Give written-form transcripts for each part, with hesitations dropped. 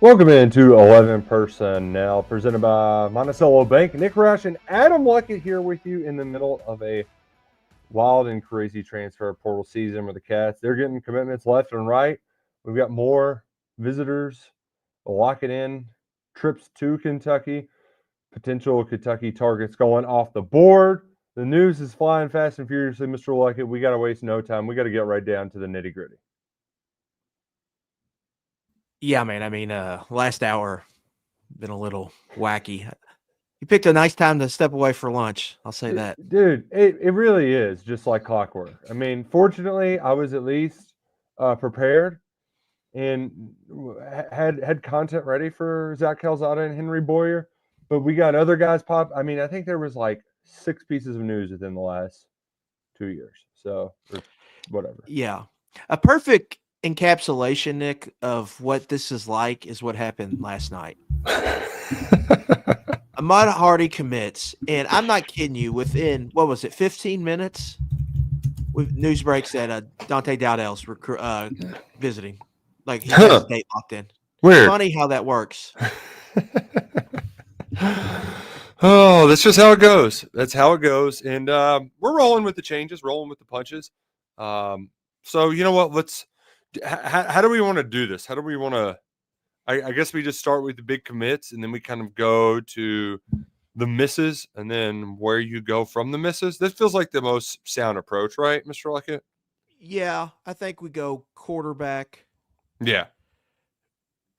Welcome into 11 Personnel, presented by Monticello Bank. Nick Roush and Adam Luckett here with you in the middle of a wild and crazy transfer portal season with the Cats. They're getting commitments left and right. We've got more visitors locking in trips to Kentucky, potential Kentucky targets going off the board. The news is flying fast and furiously, Mr. Luckett. We got to waste no time. We got to get right down to the nitty gritty. Yeah, man. I mean, last hour been a little wacky. You picked a nice time to step away for lunch. I'll say that. Dude, it really is just like clockwork. I mean, fortunately, I was at least prepared and had content ready for Zach Calzada and Henry Boyer. But we got other guys pop. I mean, I think there was like 6 pieces of news within the last 2 years. So, or whatever. Yeah. A perfect encapsulation, Nick, of what this is like is what happened last night. Ahmad Hardy commits, and I'm not kidding you, within, 15 minutes? News breaks that Dante Dowdell's visiting. Like, he has a date locked in. Weird. Funny how that works. Oh, that's just how it goes. That's how it goes. And we're rolling with the changes, rolling with the punches. So, you know what? How do we want to do this? How do we want to – I guess we just start with the big commits, and then we kind of go to the misses, and then where you go from the misses. This feels like the most sound approach, right, Mr. Luckett? Yeah, I think we go quarterback. Yeah.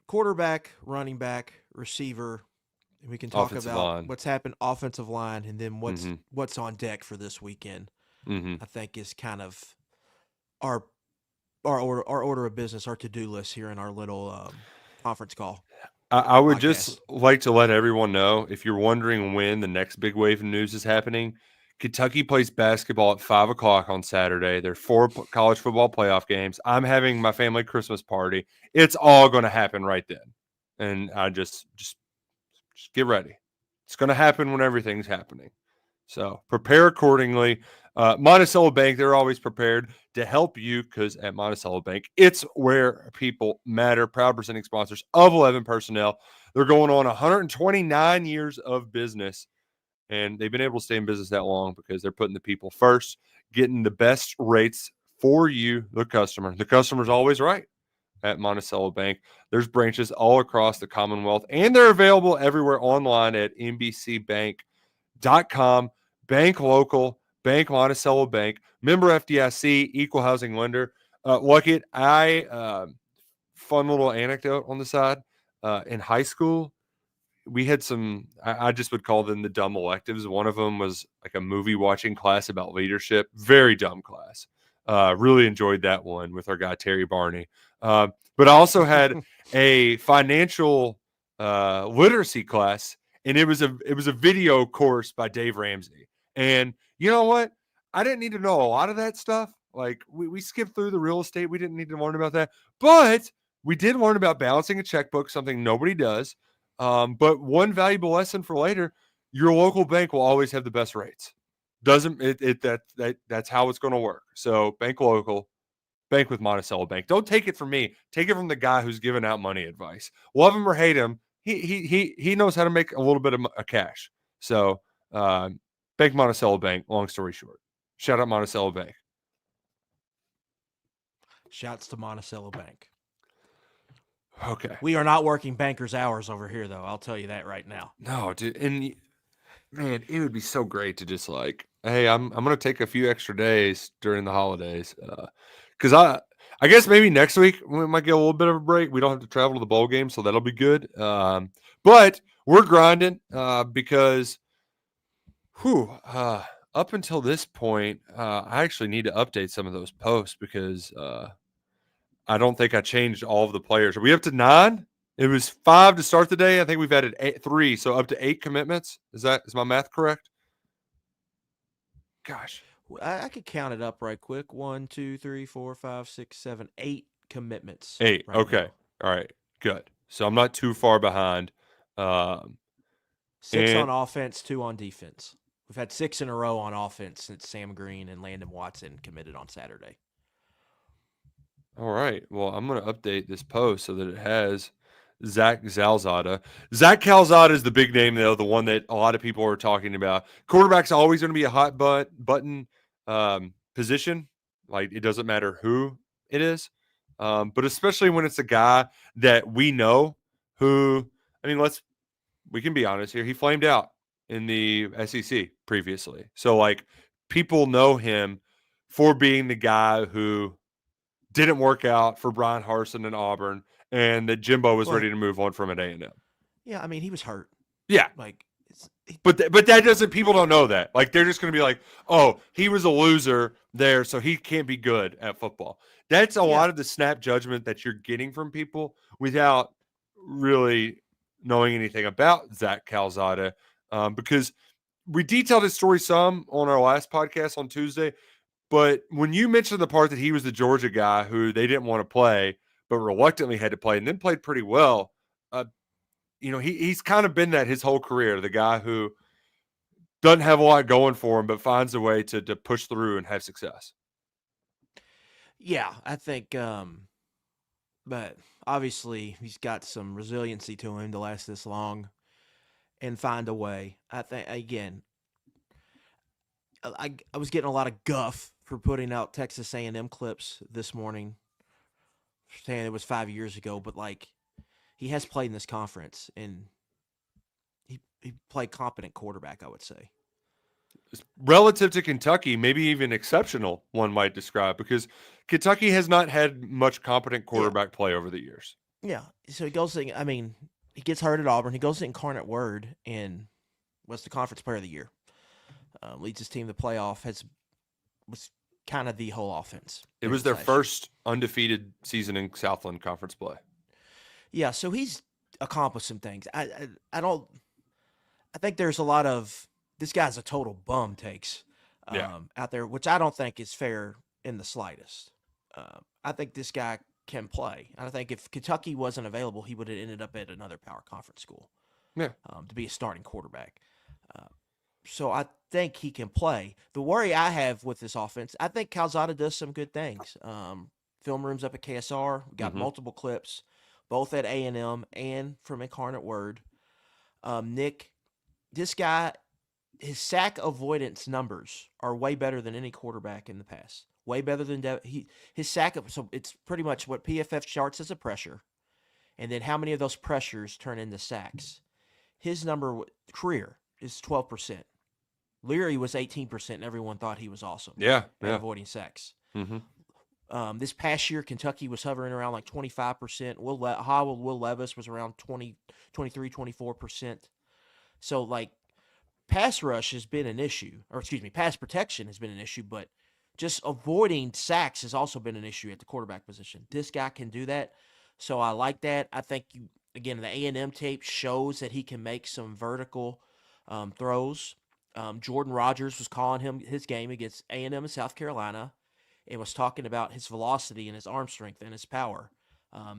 Quarterback, running back, receiver. And we can talk Offensive about line. what's happened offensive line, and then what's on deck for this weekend. I think is kind of our order of business, our to-do list here in our little conference call. I would just like to let everyone know, if you're wondering when the next big wave of news is happening, Kentucky plays basketball at 5 o'clock on Saturday. There are 4 college football playoff games. I'm having my family Christmas party. It's all going to happen right then. And I just get ready. It's going to happen when everything's happening. So prepare accordingly. Monticello Bank, they're always prepared to help you, because at Monticello Bank, it's where people matter. Proud presenting sponsors of 11 Personnel. They're going on 129 years of business, and they've been able to stay in business that long because they're putting the people first, getting the best rates for you, the customer. The customer's always right at Monticello Bank. There's branches all across the Commonwealth, and they're available everywhere online at nbcbank.com. Bank local, Bank Monticello Bank, member FDIC, equal housing lender. Luckett, fun little anecdote on the side. In high school, we had some, I just would call them the dumb electives. One of them was like a movie watching class about leadership. Very dumb class. Really enjoyed that one with our guy, Terry Barney. But I also had a financial literacy class, and it was a video course by Dave Ramsey. And you know what? I didn't need to know a lot of that stuff. Like, we skipped through the real estate. We didn't need to learn about that. But we did learn about balancing a checkbook, something nobody does. But one valuable lesson for later: your local bank will always have the best rates. That's how it's going to work. So bank local, bank with Monticello Bank. Don't take it from me. Take it from the guy who's giving out money advice. Love him or hate him, he knows how to make a little bit of cash. So Bank Monticello Bank. Long story short, shout out Monticello Bank. Shouts to Monticello Bank. Okay. We are not working bankers' hours over here, though. I'll tell you that right now. No, dude. And man, it would be so great to just like, hey, I'm going to take a few extra days during the holidays. Because I guess maybe next week we might get a little bit of a break. We don't have to travel to the bowl game, so that'll be good. But we're grinding because up until this point, I actually need to update some of those posts because I don't think I changed all of the players. Are we up to 9? It was 5 to start the day. I think we've added 3, so up to 8 commitments. Is my math correct? Gosh. I could count it up right quick. 1, 2, 3, 4, 5, 6, 7, 8 commitments. 8. Right okay. Now. All right. Good. So I'm not too far behind. 6 on offense, 2 on defense. We've had 6 in a row on offense since Sam Green and Landon Watson committed on Saturday. All right. Well, I'm going to update this post so that it has Zach Calzada. Zach Calzada is the big name, though, the one that a lot of people are talking about. Quarterback's always going to be a hot button position. Like, it doesn't matter who it is. But especially when it's a guy that we know who, I mean, we can be honest here. He flamed out in the SEC previously. So, like, people know him for being the guy who didn't work out for Brian Harsin in Auburn, and that Jimbo was ready to move on from at A&M. Yeah, I mean, he was hurt. Yeah. Like, but that doesn't, people don't know that. Like, they're just going to be like, oh, he was a loser there, so he can't be good at football. That's a lot of the snap judgment that you're getting from people without really knowing anything about Zach Calzada, because we detailed his story some on our last podcast on Tuesday. But when you mentioned the part that he was the Georgia guy who they didn't want to play, but reluctantly had to play and then played pretty well, he's kind of been that his whole career, the guy who doesn't have a lot going for him, but finds a way to push through and have success. Yeah, I think, but obviously he's got some resiliency to him to last this long and find a way. I think, again, I was getting a lot of guff for putting out Texas A&M clips this morning, saying it was 5 years ago, but like, he has played in this conference and he played competent quarterback, I would say. Relative to Kentucky, maybe even exceptional, one might describe, because Kentucky has not had much competent quarterback play over the years. Yeah, so he goes to, I mean, he gets hurt at Auburn. He goes to Incarnate Word and was the conference player of the year. Leads his team to the playoff. Was kind of the whole offense. It was their first undefeated season in Southland Conference play. Yeah, so he's accomplished some things. I think there's a lot of this guy's a total bum takes out there, which I don't think is fair in the slightest. I think this guy can play. I think if Kentucky wasn't available, he would have ended up at another power conference school. Yeah, to be a starting quarterback. So I think he can play. The worry I have with this offense, I think Calzada does some good things. Film rooms up at KSR. We got multiple clips, both at A&M and from Incarnate Word. Nick, this guy, his sack avoidance numbers are way better than any quarterback in the past. Way better than his sack. So it's pretty much what PFF charts as a pressure, and then how many of those pressures turn into sacks. His number career is 12%. Leary was 18%, and everyone thought he was awesome. At avoiding sacks. Mm-hmm. This past year, Kentucky was hovering around like 25%. Will Levis was around 23, 24%. So, like, pass rush has been an issue. Pass protection has been an issue, but just avoiding sacks has also been an issue at the quarterback position. This guy can do that, so I like that. I think, the A&M tape shows that he can make some vertical throws. Jordan Rogers was calling his game against A&M in South Carolina and was talking about his velocity and his arm strength and his power.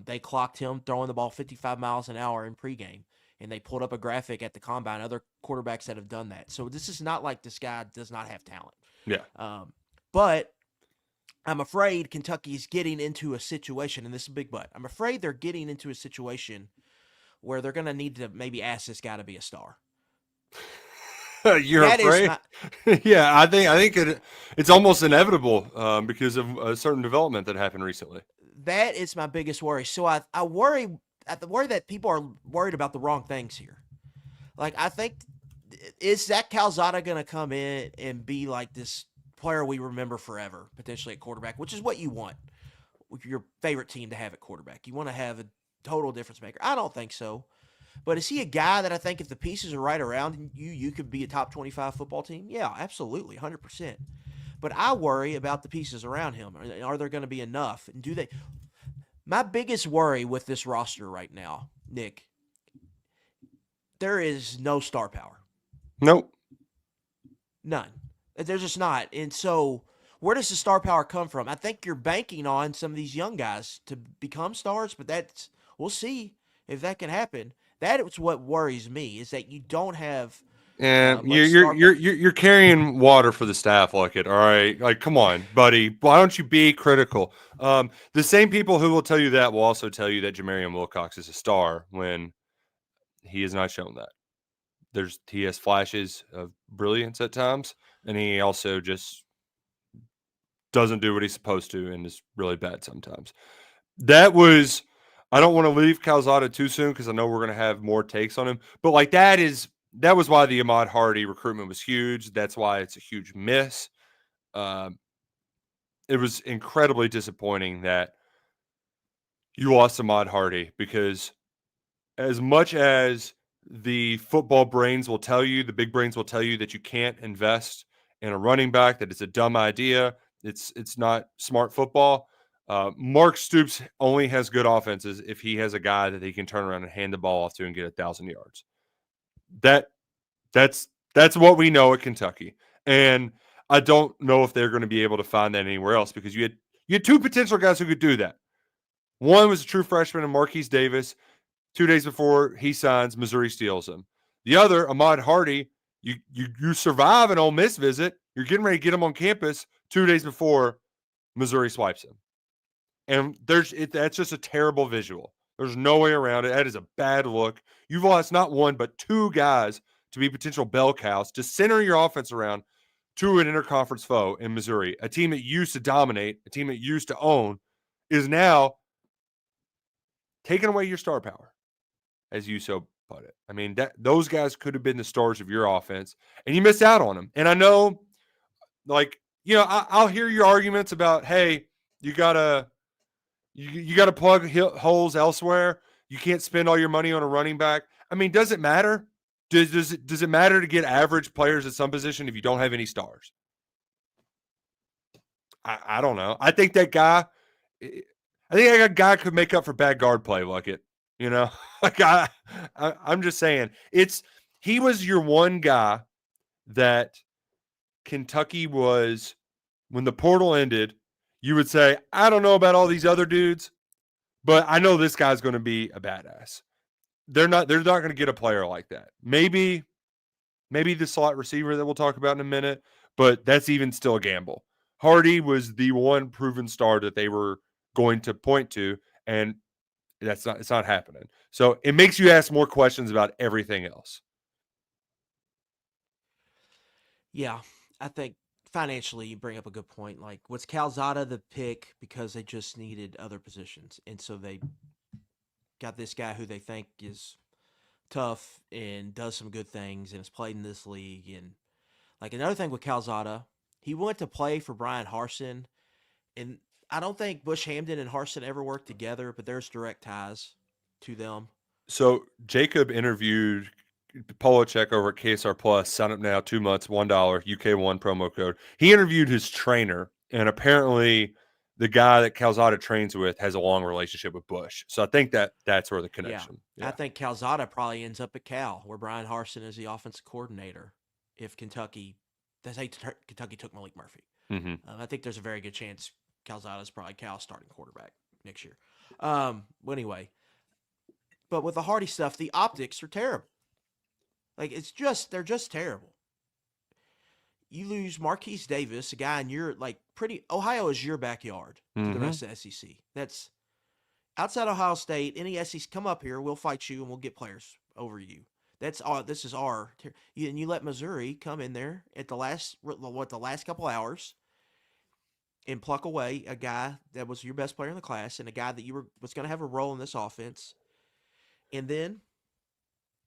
They clocked him throwing the ball 55 miles an hour in pregame, and they pulled up a graphic at the combine. Other quarterbacks that have done that. So this is not like this guy does not have talent. Yeah. But I'm afraid Kentucky's getting into a situation, and this is a big but. I'm afraid they're getting into a situation where they're going to need to maybe ask this guy to be a star. You're afraid? Yeah, I think it's almost inevitable because of a certain development that happened recently. That is my biggest worry. So I worry that people are worried about the wrong things here. Like, I think, is Zach Calzada going to come in and be like this player we remember forever, potentially at quarterback, which is what you want with your favorite team to have at quarterback. You want to have a total difference maker. I don't think so. But is he a guy that I think if the pieces are right around you could be a top 25 football team? Yeah, absolutely, 100%. But I worry about the pieces around him. Are there going to be enough? And do they? My biggest worry with this roster right now, Nick, there is no star power. Nope. None. There's just not. And so where does the star power come from? I think you're banking on some of these young guys to become stars, but we'll see if that can happen. That is what worries me, is that you don't have And you're carrying water for the staff, all right. Like, come on, buddy. Why don't you be critical? The same people who will tell you that will also tell you that Jamarian Wilcox is a star when he has not shown that. He has flashes of brilliance at times, and he also just doesn't do what he's supposed to and is really bad sometimes. I don't want to leave Calzada too soon because I know we're going to have more takes on him, but like that was why the Ahmad Hardy recruitment was huge. That's why it's a huge miss. It was incredibly disappointing that you lost Ahmad Hardy because as much as the football brains will tell you, the big brains will tell you that you can't invest in a running back, that it's a dumb idea, it's not smart football. Mark Stoops only has good offenses if he has a guy that he can turn around and hand the ball off to and get 1,000 yards. That's what we know at Kentucky. And I don't know if they're going to be able to find that anywhere else because you had two potential guys who could do that. One was a true freshman in Marquise Davis. 2 days before he signs, Missouri steals him. The other, Ahmad Hardy, you survive an Ole Miss visit. You're getting ready to get him on campus 2 days before Missouri swipes him. And that's just a terrible visual. There's no way around it. That is a bad look. You've lost not one, but two guys to be potential bell cows to center your offense around to an interconference foe in Missouri. A team that used to dominate, a team that used to own, is now taking away your star power, as you so put it. I mean, those guys could have been the stars of your offense, and you missed out on them. And I know, I'll hear your arguments about, hey, you gotta plug holes elsewhere. You can't spend all your money on a running back. I mean, does it matter? Does it matter to get average players at some position if you don't have any stars? I don't know. I think that guy could make up for bad guard play, like I'm just saying he was your one guy that Kentucky was when the portal ended. You would say, I don't know about all these other dudes, but I know this guy's going to be a badass. They're not going to get a player like that. Maybe the slot receiver that we'll talk about in a minute, but that's even still a gamble. Hardy was the one proven star that they were going to point to, and it's not happening. So it makes you ask more questions about everything else. Yeah, I think financially you bring up a good point. Like, was Calzada the pick because they just needed other positions, and so they got this guy who they think is tough and does some good things and has played in this league. And like another thing with Calzada, he went to play for Brian Harsin, and I don't think Bush Hamden and Harsin ever worked together, but there's direct ties to them. So Jacob interviewed Polacek over at KSR Plus. Sign up now, 2 months, $1 UK1 promo code. He interviewed his trainer, and apparently the guy that Calzada trains with has a long relationship with Bush. So I think that's where the connection. Yeah. I think Calzada probably ends up at Cal, where Brian Harsin is the offensive coordinator. If Kentucky took Malik Murphy, I think there's a very good chance Calzada is probably Cal's starting quarterback next year. Well, anyway, but with the Hardy stuff, the optics are terrible. Like they're just terrible. You lose Marquise Davis, a guy in your Ohio is your backyard to the rest of the SEC. That's outside Ohio State. Any SEC come up here, we'll fight you and we'll get players over you. This is our and you let Missouri come in there at the last couple hours and pluck away a guy that was your best player in the class and a guy that was going to have a role in this offense. And then,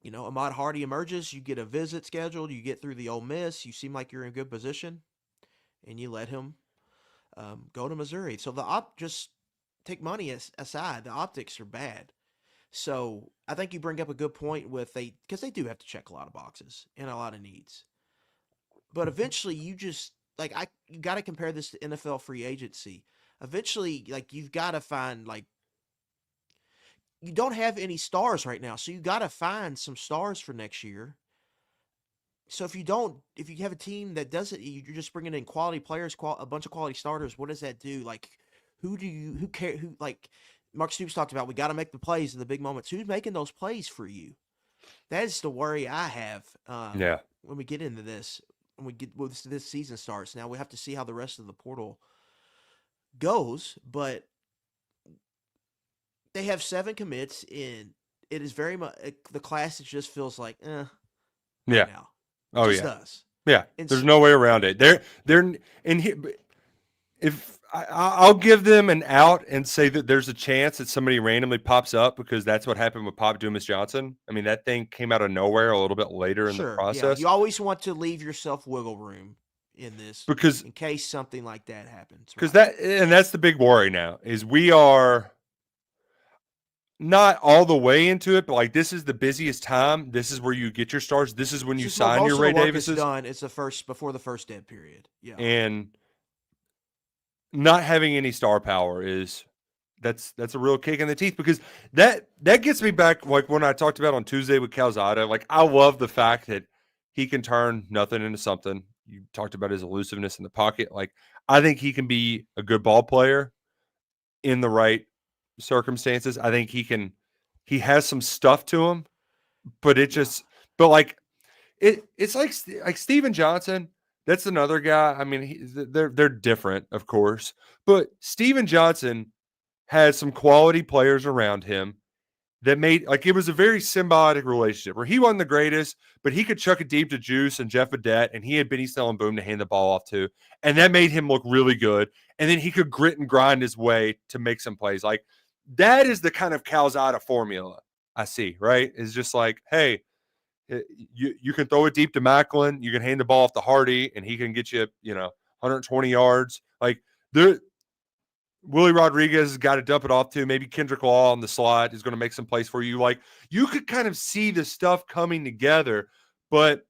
Ahmad Hardy emerges, you get a visit scheduled, you get through the Ole Miss, you seem like you're in good position, and you let him go to Missouri. So just take money aside, the optics are bad. So I think you bring up a good point because they do have to check a lot of boxes and a lot of needs. But eventually you just, you got to compare this to NFL free agency. Eventually, you've got to find, you don't have any stars right now, so you got to find some stars for next year. So if you have a team that doesn't, you're just bringing in quality players, a bunch of quality starters. What does that do? Who cares? Mark Stoops talked about, we got to make the plays in the big moments. Who's making those plays for you? That is the worry I have. Yeah. when we get into this, when this season starts. Now we have to see how the rest of the portal goes, but they have 7 commits, and it is very much the class. It just feels like, right Yeah. now. Oh, Just yeah. does. Yeah. And There's so, no way around it. If I'll give them an out and say that there's a chance that somebody randomly pops up, because that's what happened with Pop Dumas Johnson. I mean, that thing came out of nowhere a little bit later in the process. Yeah. You always want to leave yourself wiggle room in this, because in case something like that happens. Because right? that's the big worry now, is we are not all the way into it, but like this is the busiest time. This is where you get your stars. This is when you sign your Ray Davises. Done. It's before the first dead period. Yeah. And not having any star power that's a real kick in the teeth, because that gets me back, like when I talked about on Tuesday with Calzada. Like, I love the fact that he can turn nothing into something. You talked about his elusiveness in the pocket. Like, I think he can be a good ball player in the right circumstances. I think he has some stuff to him, but it's like Steven Johnson. That's another guy. I mean, they're different, of course, but Steven Johnson had some quality players around him that made, like, it was a very symbiotic relationship where he wasn't the greatest, but he could chuck it deep to Juice and Jeff Adet, and he had Benny Snell and Boom to hand the ball off to, and that made him look really good. And then he could grit and grind his way to make some plays. Like, that is the kind of Calzada formula I see, right? It's just like, hey, you can throw it deep to Macklin, you can hand the ball off to Hardy, and he can get you, 120 yards. Like, Willie Rodriguez has got to dump it off to. Maybe Kendrick Law on the slot is going to make some plays for you. Like, you could kind of see the stuff coming together, but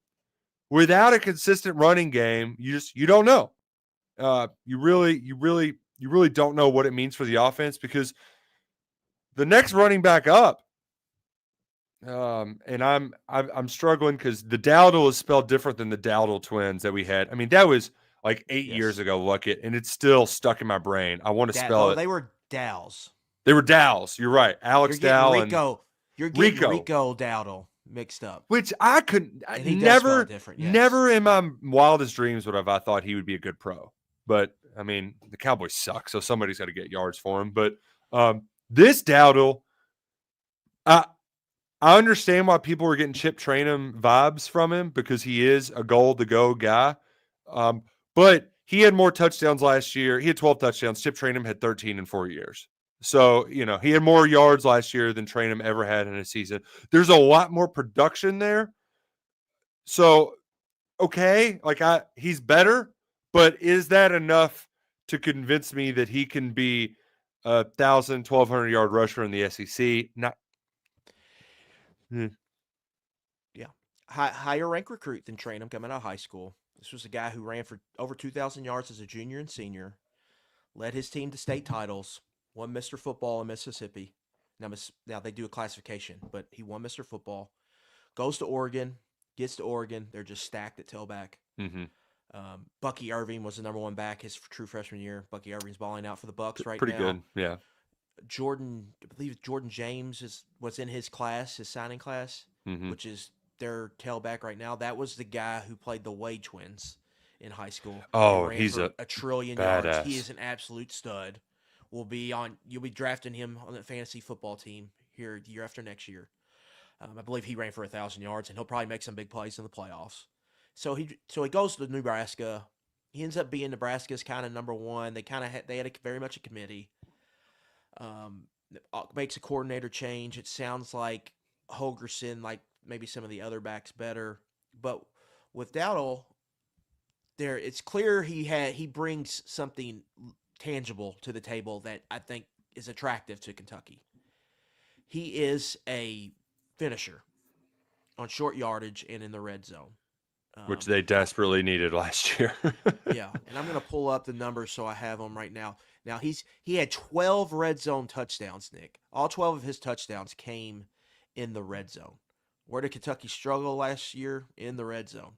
without a consistent running game, you don't know. You really don't know what it means for the offense, because the next running back up, and I'm struggling because the Dowdell is spelled different than the Dowdell twins that we had. I mean, that was like 8 years ago, Luckett, and it's still stuck in my brain. I want to spell it. They were Dows. They were Dows. You're right. Alex Dow and You're getting Rico Dowdell mixed up. Which I couldn't. Never in my wildest dreams would have I thought he would be a good pro. But I mean, the Cowboys suck, so somebody's got to get yards for him. But this Dowdell, I understand why people were getting Chip Trayanum vibes from him, because he is a goal-to-go guy. But he had more touchdowns last year. He had 12 touchdowns. Chip Trayanum had 13 in 4 years. So, he had more yards last year than Trayanum ever had in a season. There's a lot more production there. So, okay, he's better, but is that enough to convince me that he can be a 1,000, 1,200 yard rusher in the SEC? Not. Yeah. Higher rank recruit than Trayanum coming out of high school. This was a guy who ran for over 2,000 yards as a junior and senior, led his team to state titles, won Mr. Football in Mississippi. Now they do a classification, but he won Mr. Football. Goes to Oregon, gets to Oregon. They're just stacked at tailback. Mm-hmm. Bucky Irving was the number 1 back his true freshman year. Bucky Irving's balling out for the Bucks right Pretty now. Pretty good, yeah. I believe Jordan James was in his class, his signing class, which is their tailback right now. That was the guy who played the Wade twins in high school. Oh, he's a trillion badass. yards. He is an absolute stud. You'll be drafting him on the fantasy football team here the year after next year. I believe he ran for 1,000 yards, and he'll probably make some big plays in the playoffs. So he goes to Nebraska. He ends up being Nebraska's kind of number 1. They had very much a committee. Makes a coordinator change. It sounds like Holgerson, like maybe some of the other backs, better. But with Dowdell, it's clear he brings something tangible to the table that I think is attractive to Kentucky. He is a finisher on short yardage and in the red zone, which they desperately needed last year. Yeah, and I'm going to pull up the numbers so I have them right now. Now, he had 12 red zone touchdowns, Nick. All 12 of his touchdowns came in the red zone. Where did Kentucky struggle last year? In the red zone.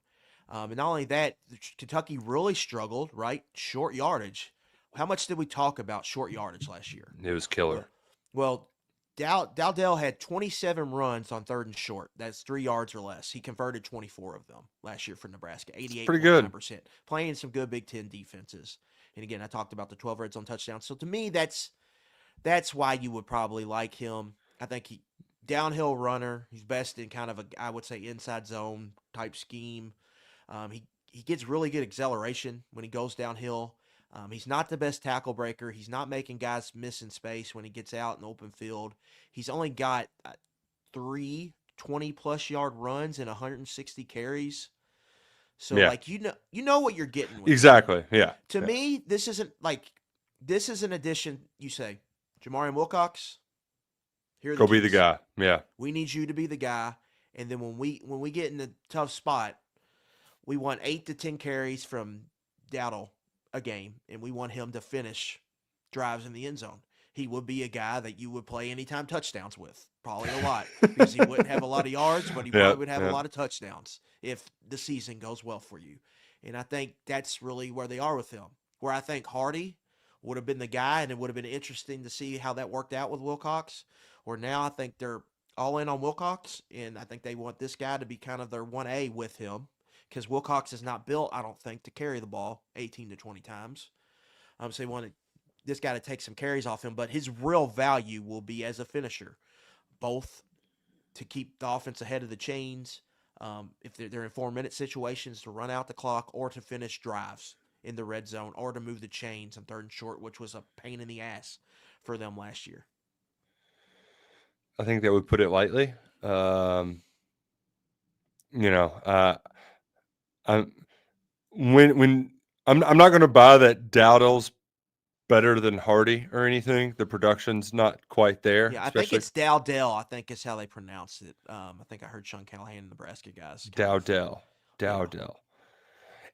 And not only that, Kentucky really struggled, right? Short yardage. How much did we talk about short yardage last year? It was killer. Well, Dowdell had 27 runs on 3rd and short. That's 3 yards or less. He converted 24 of them last year for Nebraska, 88.9%. Playing some good Big Ten defenses. And again, I talked about the 12 red zone touchdowns. So to me, that's why you would probably like him. I think he downhill runner. He's best in kind of a, I would say, inside zone type scheme. He gets really good acceleration when he goes downhill. He's not the best tackle breaker. He's not making guys miss in space when he gets out in the open field. He's only got 3 20-plus yard runs and 160 carries. So, like, you know what you're getting with exactly. him. Yeah. To me, this is an addition. You say, Jamarian Wilcox, here go be the guy. Yeah. We need you to be the guy. And then when we get in a tough spot, we want 8 to 10 carries from Dowdell a game, and we want him to finish drives in the end zone. He would be a guy that you would play anytime touchdowns with, probably a lot, because he wouldn't have a lot of yards, but he probably would have a lot of touchdowns if the season goes well for you. And I think that's really where they are with him, where I think Hardy would have been the guy, and it would have been interesting to see how that worked out with Wilcox, or now I think they're all in on Wilcox, and I think they want this guy to be kind of their 1A with him, because Wilcox is not built, I don't think, to carry the ball 18 to 20 times. So they want this guy to take some carries off him, but his real value will be as a finisher, both to keep the offense ahead of the chains, if they're in 4-minute situations, to run out the clock, or to finish drives in the red zone, or to move the chains on 3rd and short, which was a pain in the ass for them last year. I think that would put it lightly. I'm not going to buy that Dowdell's better than Hardy or anything. The production's not quite there. Yeah, I think it's Dowdell. I think is how they pronounce it. I think I heard Sean Callahan, Nebraska guys. Dowdell. Yeah.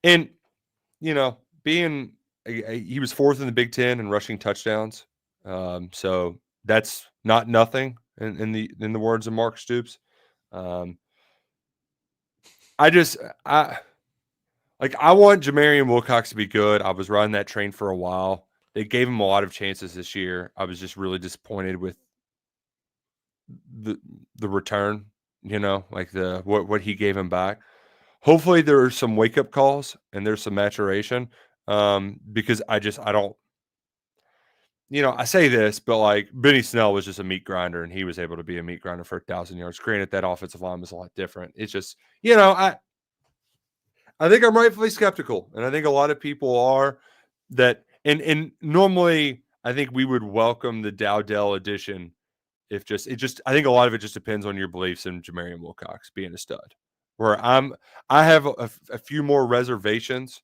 And being he was 4th in the Big Ten in rushing touchdowns, so that's not nothing in the words of Mark Stoops. I want Jamarian Wilcox to be good. I was riding that train for a while. They gave him a lot of chances this year. I was just really disappointed with the return, like what he gave him back. Hopefully there are some wake up calls and there's some maturation, because I don't. I say this, but like Benny Snell was just a meat grinder, and he was able to be a meat grinder for 1,000 yards. Granted, that offensive line was a lot different. It's just, I think I'm rightfully skeptical, and I think a lot of people are that. And normally, I think we would welcome the Dowdell addition I think a lot of it just depends on your beliefs in Jamarian Wilcox being a stud. Where I have a few more reservations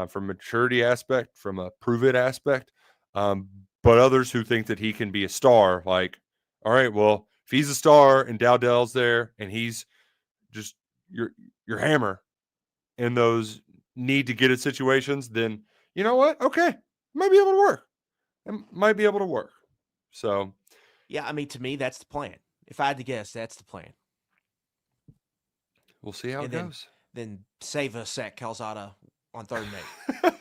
from maturity aspect, from a prove it aspect, but others who think that he can be a star, like, all right, well, if he's a star and Dowdell's there and he's just your hammer in those need to get it situations, then you know what? Okay, might be able to work. It might be able to work. So, yeah, I mean, to me, that's the plan. If I had to guess, that's the plan. We'll see how it goes. Then save us Zach Calzada on 3rd and 8.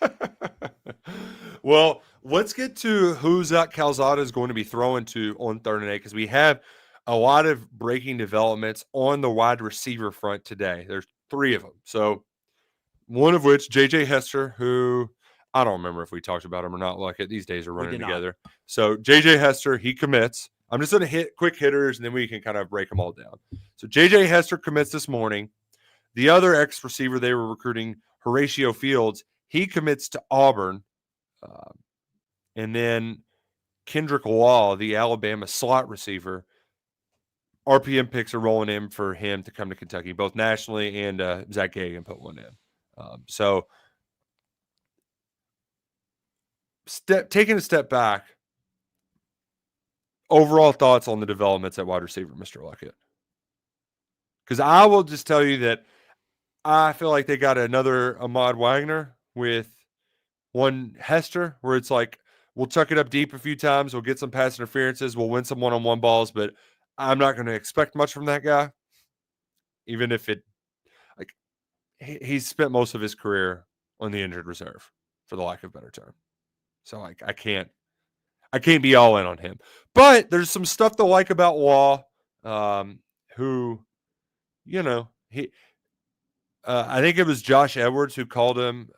Well, let's get to who Zach Calzada is going to be throwing to on 3rd and 8, because we have a lot of breaking developments on the wide receiver front today. There's 3 of them. So one of which, J.J. Hester, who I don't remember if we talked about him or not. Like, these days are running together. So J.J. Hester, he commits. I'm just going to hit quick hitters, and then we can kind of break them all down. So J.J. Hester commits this morning. The other ex-receiver they were recruiting, Horatio Fields, he commits to Auburn. And then Kendrick Law, the Alabama slot receiver, RPM picks are rolling in for him to come to Kentucky, both nationally and Zach Gagan put one in. So taking a step back, overall thoughts on the developments at wide receiver, Mr. Luckett. Because I will just tell you that I feel like they got another Ahmad Wagner with one Hester, where it's like, we'll chuck it up deep a few times, we'll get some pass interferences, we'll win some one-on-one balls, but I'm not going to expect much from that guy, even if he's spent most of his career on the injured reserve, for the lack of a better term. So, like, I can't be all in on him. But there's some stuff to like about Law, who, you know, I think it was Josh Edwards who called him,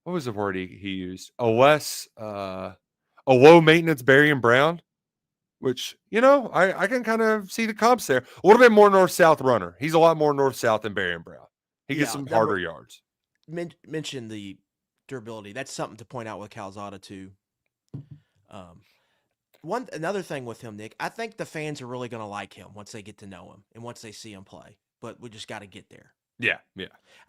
what was the word he used? A low maintenance Barry and Brown, which, you know, I can kind of see the comps there. A little bit more north-south runner. He's a lot more north-south than Barry and Brown. He gets some harder yards. Mention the durability. That's something to point out with Calzada too. Another thing with him, Nick, I think the fans are really going to like him once they get to know him and once they see him play. But we just got to get there. Yeah.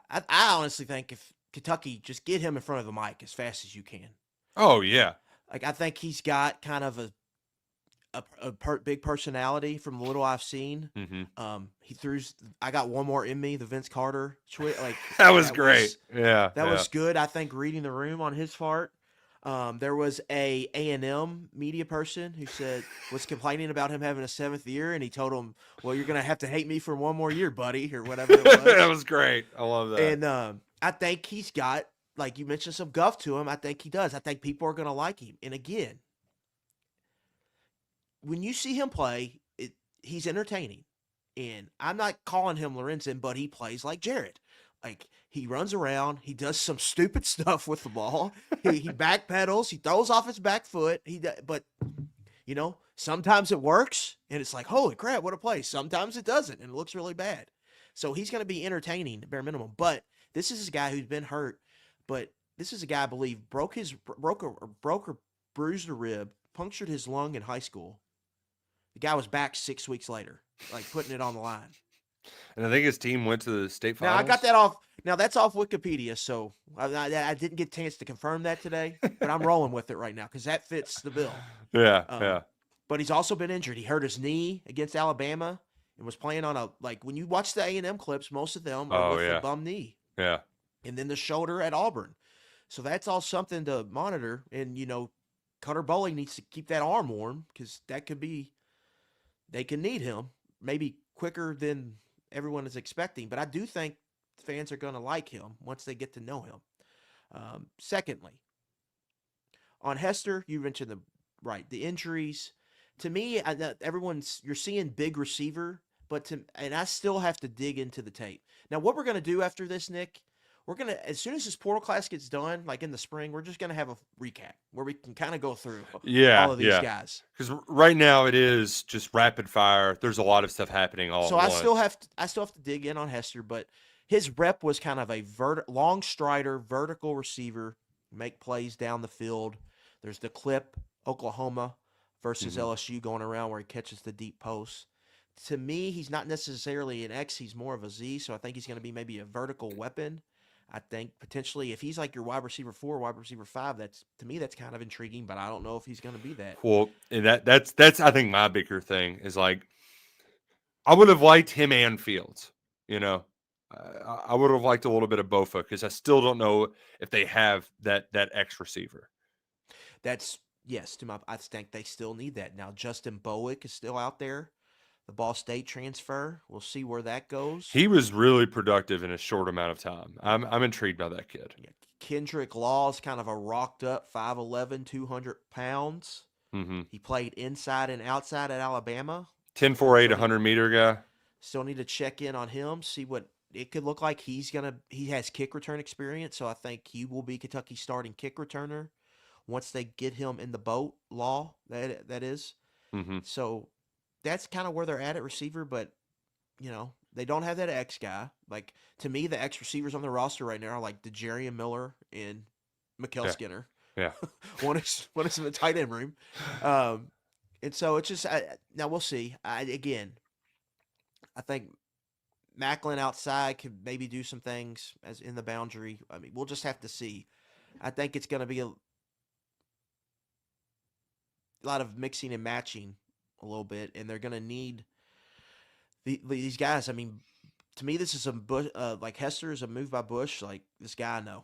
I honestly think if Kentucky just get him in front of the mic as fast as you can. Oh yeah. Like I think he's got kind of a big personality from the little I've seen. I got one more in me, the Vince Carter tweet. Like that was great. That was good. I think reading the room on his part. There was a A&M media person who was complaining about him having a 7th year, and he told him, "Well, you're gonna have to hate me for one more year, buddy," or whatever it was. That was great. I love that. And I think he's got, like you mentioned, some guff to him. I think he does. I think people are gonna like him. And again, when you see him play, he's entertaining. And I'm not calling him Lorenzen, but he plays like Jared. Like, he runs around. He does some stupid stuff with the ball. He backpedals. He throws off his back foot. But, you know, sometimes it works, and it's like, holy crap, what a play. Sometimes it doesn't, and it looks really bad. So he's going to be entertaining, bare minimum. But this is a guy who's been hurt. But this is a guy, I believe, broke or bruised a rib, punctured his lung in high school. The guy was back 6 weeks later, like putting it on the line. And I think his team went to the state finals. Now, I got that off. Now, that's off Wikipedia, so I didn't get a chance to confirm that today, but I'm rolling with it right now because that fits the bill. Yeah. But he's also been injured. He hurt his knee against Alabama and was playing on when you watch the A&M clips, most of them are with a bum knee. Yeah. And then the shoulder at Auburn. So that's all something to monitor. And, you know, Cutter Bowling needs to keep that arm warm because that could be – they can need him maybe quicker than – everyone is expecting, but I do think fans are going to like him once they get to know him. Secondly, on Hester, you mentioned the injuries. To me, you're seeing big receiver, and I still have to dig into the tape. Now, what we're going to do after this, Nick, we're going to, as soon as this portal class gets done, like in the spring, we're just going to have a recap where we can kind of go through all of these guys. Because right now it is just rapid fire. There's a lot of stuff happening all at once. So I still have to dig in on Hester, but his rep was kind of a long strider, vertical receiver, make plays down the field. There's the clip, Oklahoma versus LSU going around where he catches the deep post. To me, he's not necessarily an X. He's more of a Z, so I think he's going to be maybe a vertical weapon. I think potentially if he's like your wide receiver 4, wide receiver 5, to me that's kind of intriguing, but I don't know if he's going to be that. Well, and that's I think my bigger thing is like I would have liked him and Fields. You know, I would have liked a little bit of Bofa because I still don't know if they have that X receiver. That's I think they still need that now. Justin Bowick is still out there. The Ball State transfer. We'll see where that goes. He was really productive in a short amount of time. I'm intrigued by that kid. Yeah. Kendrick Law is kind of a rocked up 5'11", 200 pounds. He played inside and outside at Alabama. 10.48, 100-meter guy. Still need to check in on him, see what it could look like. He has kick return experience, so I think he will be Kentucky's starting kick returner once they get him in the boat. Law, that is. So that's kind of where they're at receiver, but, you know, they don't have that X guy. Like, to me, the X receivers on the roster right now are like DeJarian Miller and Mikael Skinner. Yeah. one is in the tight end room. And so it's just now we'll see. I think Macklin outside could maybe do some things as in the boundary. I mean, we'll just have to see. I think it's going to be a lot of mixing and matching a little bit, and they're going to need these guys. I mean, to me, this is like Hester is a move by Bush. Like, this guy I know.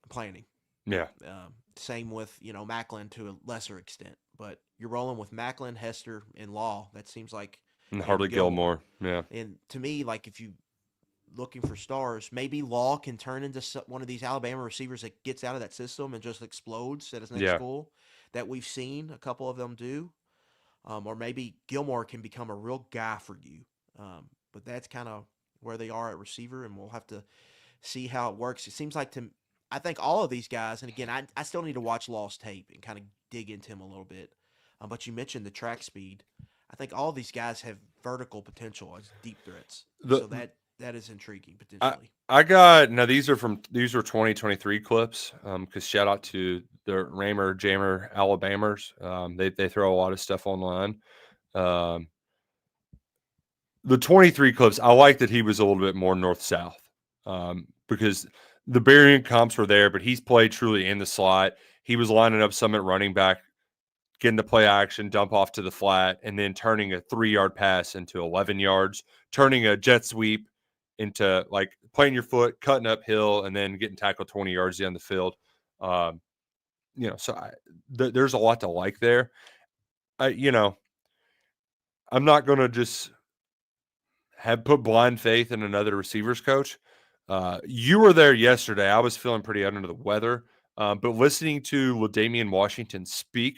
I'm planning. Yeah. Same with, you know, Macklin to a lesser extent. But you're rolling with Macklin, Hester, and Law. That seems like and Harley Gilmore. Yeah. And to me, like, if you looking for stars, maybe Law can turn into one of these Alabama receivers that gets out of that system and just explodes at his next school. that we've seen a couple of them do. Or maybe Gilmore can become a real guy for you. But that's kind of where they are at receiver, and we'll have to see how it works. It seems like I think all of these guys, and again, I still need to watch Law's tape and kind of dig into him a little bit. But you mentioned the track speed. I think all of these guys have vertical potential as deep threats. So that is intriguing potentially. I got now these are 2023 clips. Because shout out to the Raymer Jammer Alabamers. They throw a lot of stuff online. The 23 clips, I like that he was a little bit more north-south, because the variant comps were there, but he's played truly in the slot. He was lining up some at running back, getting the play action, dump off to the flat, and then turning a 3-yard pass into 11 yards, turning a jet sweep into like playing your foot, cutting uphill, and then getting tackled 20 yards down the field. So there's a lot to like there. I'm not going to just have put blind faith in another receivers coach. You were there yesterday. I was feeling pretty under the weather, but listening to LaDamian Washington speak,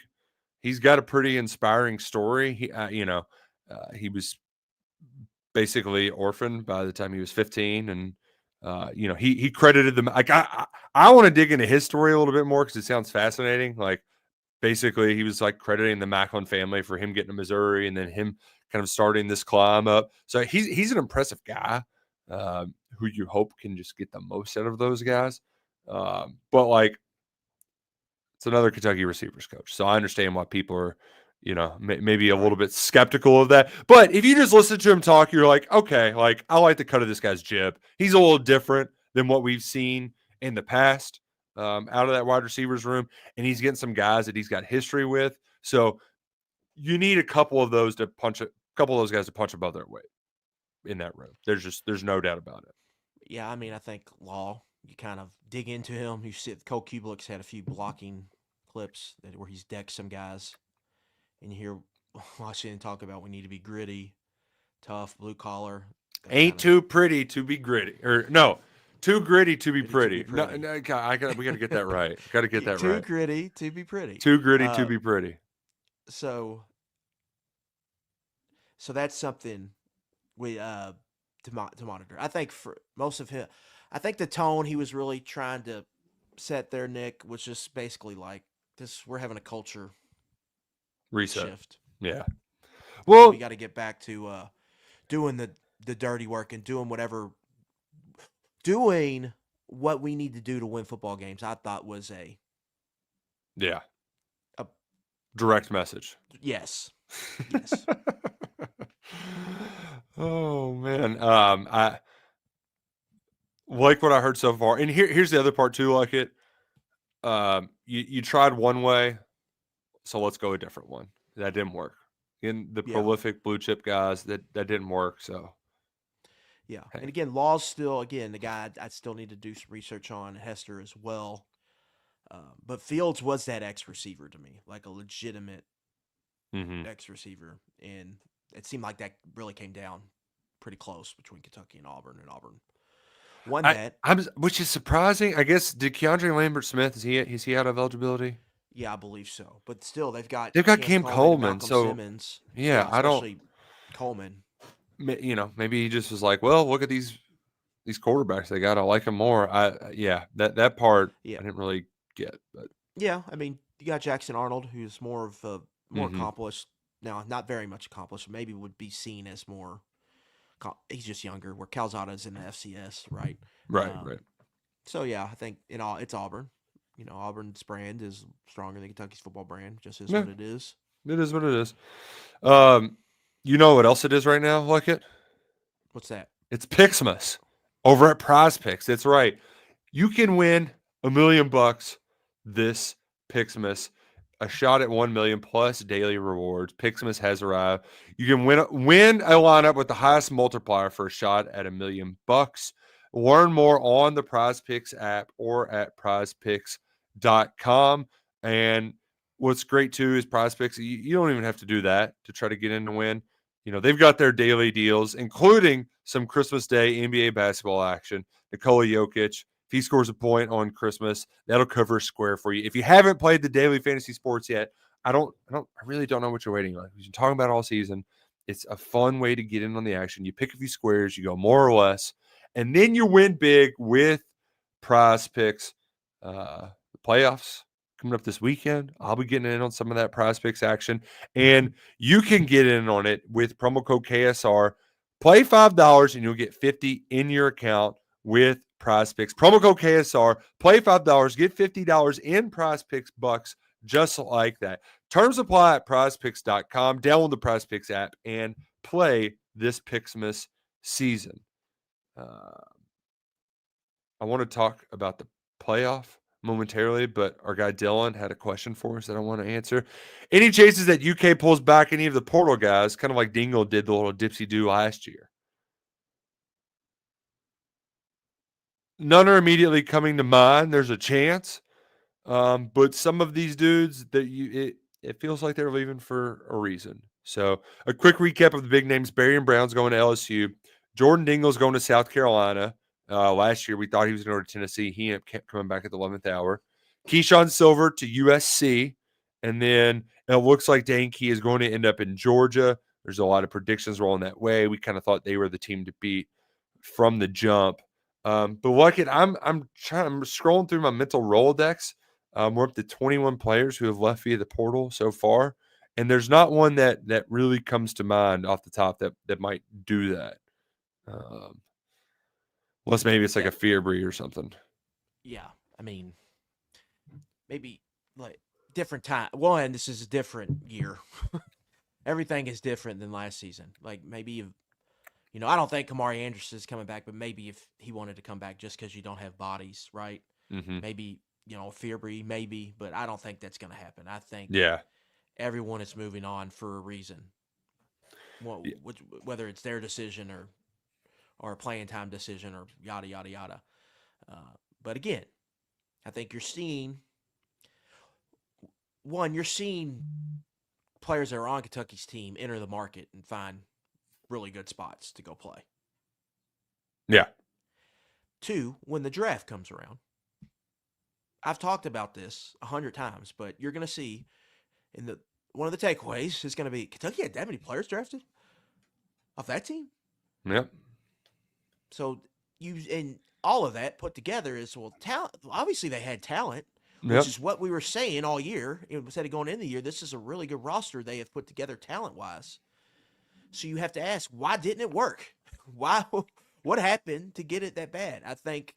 he's got a pretty inspiring story. He was basically orphaned by the time he was 15, and he credited them. Like I want to dig into his story a little bit more because it sounds fascinating. Like basically, he was like crediting the Macklin family for him getting to Missouri, and then him kind of starting this climb up. So he's an impressive guy who you hope can just get the most out of those guys. But like, it's another Kentucky receivers coach. So I understand why people are, maybe a little bit skeptical of that. But if you just listen to him talk, you're like, okay, like I like the cut of this guy's jib. He's a little different than what we've seen in the past out of that wide receivers room. And he's getting some guys that he's got history with. So you need a couple of those guys to punch above their weight in that room. There's no doubt about it. Yeah, I mean, I think Law, you kind of dig into him. You see, Cole Kubelik's had a few blocking clips where he's decked some guys, and you hear Washington talk about we need to be gritty, tough, blue collar. Ain't too pretty to be gritty, or no, too gritty to be pretty. No, we got to get that right. Got to get that right. Too gritty to be pretty. Too gritty to be pretty. So that's something we to monitor. I think for most of him, I think the tone he was really trying to set there, Nick, was just basically like this: we're having a culture reset shift. Yeah. Well, we got to get back to doing the dirty work and doing what we need to do to win football games. I thought was a direct message. Yes. Oh man, I like what I heard so far, and here's the other part too. Like it, you tried one way, so let's go a different one. That didn't work. In the prolific blue chip guys, that didn't work. So yeah, hey. And again, Law's still the guy I still need to do some research on. Hester as well, but Fields was that X receiver to me, like a legitimate X receiver, and it seemed like that really came down pretty close between Kentucky and Auburn won that. Which is surprising. I guess, did Keandre Lambert-Smith, is he out of eligibility? Yeah, I believe so. But still, they've got Cam Coleman. So Simmons. Yeah, I don't. Coleman. Maybe he just was like, well, look at these quarterbacks they got. I like them more. That part I didn't really get. But yeah, I mean, you got Jackson Arnold, who's more accomplished. Now, not very much accomplished. Maybe would be seen as more. He's just younger. Where Calzada is in the FCS, right? Right. So yeah, I think it's Auburn. Auburn's brand is stronger than Kentucky's football brand. Just is what it is. It is what it is. You know what else it is right now? Like it. What's that? It's Pixmas over at Prize Picks. That's right. You can win $1 million this Pixmas. A shot at 1 million plus daily rewards. Pixmas has arrived. You can win a lineup with the highest multiplier for a shot at $1 million. Learn more on the Prize Picks app or at prizepicks.com. And what's great too is Prize Picks. You don't even have to do that to try to get in to win. They've got their daily deals, including some Christmas Day NBA basketball action. Nikola Jokic If he scores a point on Christmas, that'll cover a square for you. If you haven't played the daily fantasy sports yet, I really don't know what you're waiting on. We've been talking about all season. It's a fun way to get in on the action. You pick a few squares, you go more or less, and then you win big with Prize Picks. The playoffs coming up this weekend. I'll be getting in on some of that Prize Picks action, and you can get in on it with promo code KSR. Play $5 and you'll get $50 in your account with Prize Picks. Promo code KSR. Play $5, get $50 in Prize Picks bucks, just like that. Terms apply at prizepicks.com. Download the Prize Picks app and play this Picksmas season. I want to talk about the playoff momentarily, but our guy Dylan had a question for us that I want to answer. Any chances that UK pulls back any of the portal guys, kind of like Dingle did the little dipsy-do last year? None are immediately coming to mind. There's a chance. But some of these dudes that it feels like they're leaving for a reason. So a quick recap of the big names. Barry and Brown's going to LSU. Jordan Dingle's going to South Carolina. Last year, we thought he was going to Tennessee. He kept coming back at the 11th hour. Keyshawn Silver to USC. And then it looks like Dane Key is going to end up in Georgia. There's a lot of predictions rolling that way. We kind of thought they were the team to beat from the jump. But look, I'm scrolling through my mental Rolodex. We're up to 21 players who have left via the portal so far. And there's not one that really comes to mind off the top that might do that. Unless maybe it's like a fear breed or something. Yeah. I mean, maybe like different time. One, this is a different year. Everything is different than last season. Like maybe, I don't think Kamari Anderson is coming back, but maybe if he wanted to come back just because you don't have bodies, right? Mm-hmm. Maybe, fear breed, maybe, but I don't think that's going to happen. I think everyone is moving on for a reason. Well, whether it's their decision or a playing time decision or yada, yada, yada. But again, I think you're seeing players that are on Kentucky's team enter the market and find really good spots to go play. Yeah. 2, when the draft comes around, I've talked about this 100 times, but you're going to see one of the takeaways is going to be Kentucky had that many players drafted off that team. Yep. So and all of that put together is talent. Obviously, they had talent, which is what we were saying all year. Instead of going in the year, this is a really good roster they have put together talent-wise. So you have to ask, why didn't it work? What happened to get it that bad? I think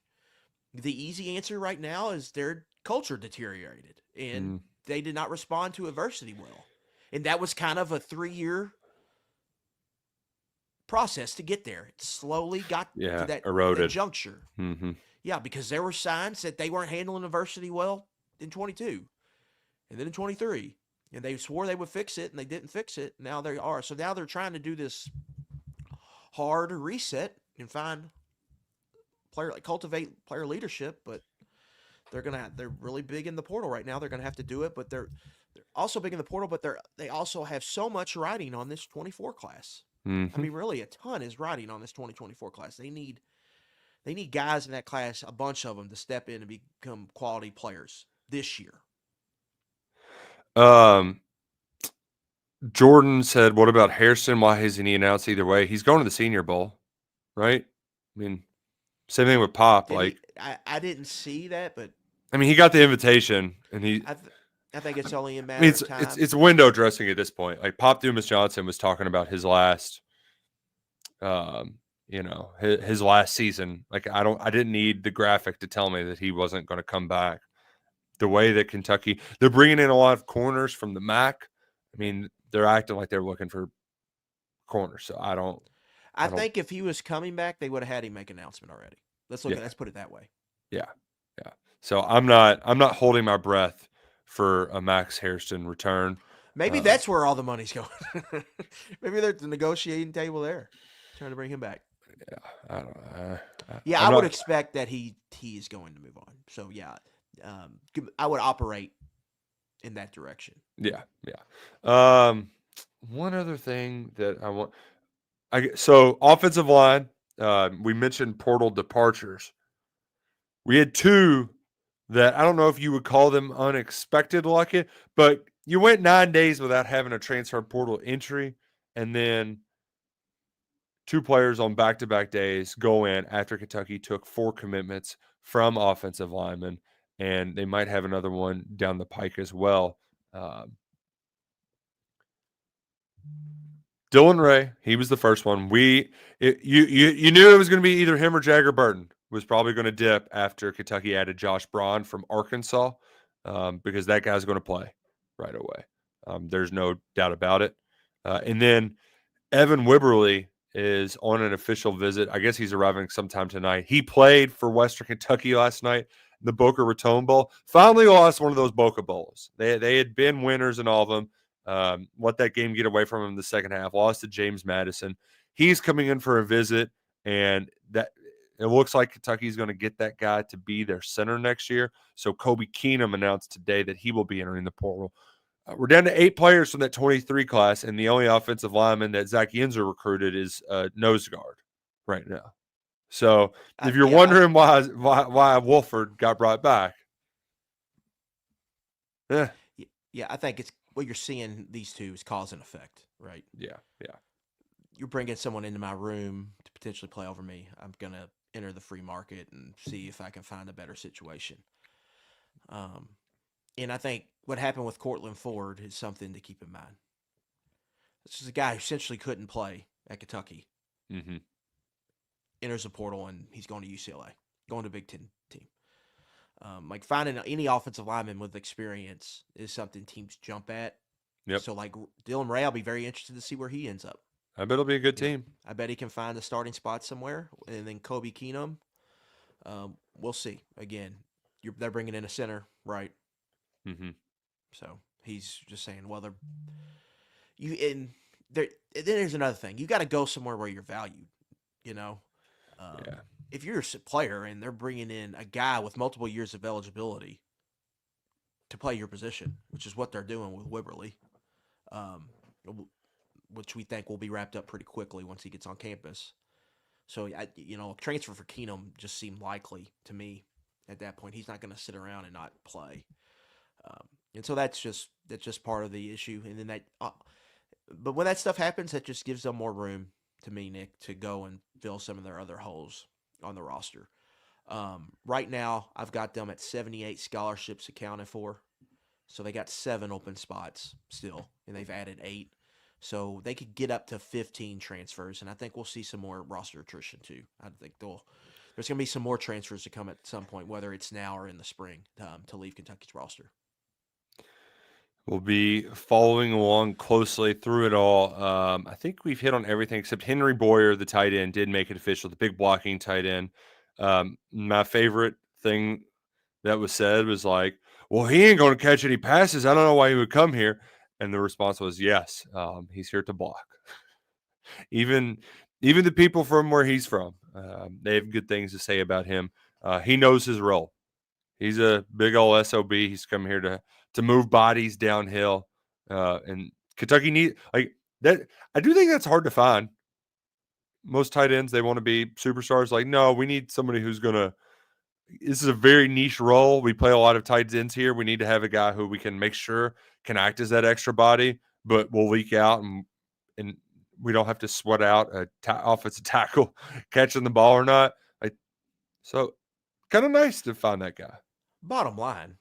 the easy answer right now is their culture deteriorated, and they did not respond to adversity well. And that was kind of a 3-year process to get there. It slowly got to that juncture. Mm-hmm. Yeah, because there were signs that they weren't handling adversity well in 22 and then in 23. And they swore they would fix it, and they didn't fix it. Now they are. So now they're trying to do this hard reset and cultivate player leadership. But they're really big in the portal right now. They're gonna have to do it, but they're also big in the portal. But they also have so much riding on this 24 class. Mm-hmm. I mean, really, a ton is riding on this 2024 class. They need guys in that class, a bunch of them, to step in and become quality players this year. Jordan said, what about Hairston? Why hasn't he announced either way? He's going to the Senior Bowl, right? I mean, same thing with Pop. I didn't see that, but I mean, he got the invitation, and I think it's only a matter of time. It's window dressing at this point. Like Pop Dumas Johnson was talking about his last, his last season. Like I didn't need the graphic to tell me that he wasn't going to come back. The way that Kentucky, they're bringing in a lot of corners from the MAC. I mean, they're acting like they're looking for corners. So I think if he was coming back, they would have had him make an announcement already. Let's put it that way. Yeah. Yeah. So I'm not holding my breath for a Max Hairston return. Maybe that's where all the money's going. Maybe they're at the negotiating table there, trying to bring him back. Yeah. I don't know. I would expect that he is going to move on. So yeah. I would operate in that direction. Yeah, yeah. One other thing that I want, so offensive line. We mentioned portal departures. We had two that I don't know if you would call them unexpected lucky, but you went 9 days without having a transfer portal entry, and then two players on back-to-back days go in after Kentucky took 4 commitments from offensive linemen, and they might have another one down the pike as well. Dylan Ray, he was the first one. You knew it was going to be either him or Jagger Burton was probably going to dip after Kentucky added Josh Braun from Arkansas, because that guy's going to play right away. There's no doubt about it. And then Evan Wibberley is on an official visit. I guess he's arriving sometime tonight. He played for Western Kentucky last night, the Boca Raton Bowl. Finally lost one of those Boca Bowls. They had been winners in all of them. Let that game get away from him in the second half. Lost to James Madison. He's coming in for a visit, and that it looks like Kentucky's going to get that guy to be their center next year. So Kobe Keenum announced today that he will be entering the portal. We're down to 8 players from that 23 class, and the only offensive lineman that Zach Yenzer recruited is nose guard right now. So if you're wondering why Wolford got brought back, yeah, I think it's what you're seeing. These two is cause and effect, right? Yeah. You're bringing someone into my room to potentially play over me. I'm gonna enter the free market and see if I can find a better situation. And I think what happened with Cortland Ford is something to keep in mind. This is a guy who essentially couldn't play at Kentucky. Mm-hmm. Enters the portal, and he's going to UCLA, going to a Big Ten team. Like finding any offensive lineman with experience is something teams jump at. Yep. So like Dylan Ray, I'll be very interested to see where he ends up. I bet it'll be a good team. I bet he can find a starting spot somewhere. And then Kobe Keenum, we'll see. Again, they're bringing in a center, right? Mm-hmm. So he's just saying, well, then there's another thing. You got to go somewhere where you're valued, you know? If you're a player and they're bringing in a guy with multiple years of eligibility to play your position, which is what they're doing with Wibberley, which we think will be wrapped up pretty quickly once he gets on campus. So, a transfer for Keenum just seemed likely to me at that point. He's not going to sit around and not play. And so that's just part of the issue. And then but when that stuff happens, that just gives them more room to me, Nick, to go and fill some of their other holes on the roster. Right now, I've got them at 78 scholarships accounted for. So they got 7 open spots still, and they've added 8. So they could get up to 15 transfers, and I think we'll see some more roster attrition too. I think there's going to be some more transfers to come at some point, whether it's now or in the spring, to leave Kentucky's roster. We'll be following along closely through it all. I think we've hit on everything except Henry Boyer, the tight end, did make it official, the big blocking tight end. My favorite thing that was said was like, well, he ain't going to catch any passes. I don't know why he would come here. And the response was, yes, he's here to block. Even the people from where he's from, they have good things to say about him. He knows his role. He's a big old SOB. He's come here to move bodies downhill. And Kentucky need like that. I do think that's hard to find. Most tight ends, they want to be superstars. Like, no, we need somebody who's going to – this is a very niche role. We play a lot of tight ends here. We need to have a guy who we can make sure can act as that extra body, but will leak out and we don't have to sweat out a offensive tackle catching the ball or not. Like, so kind of nice to find that guy. Bottom line,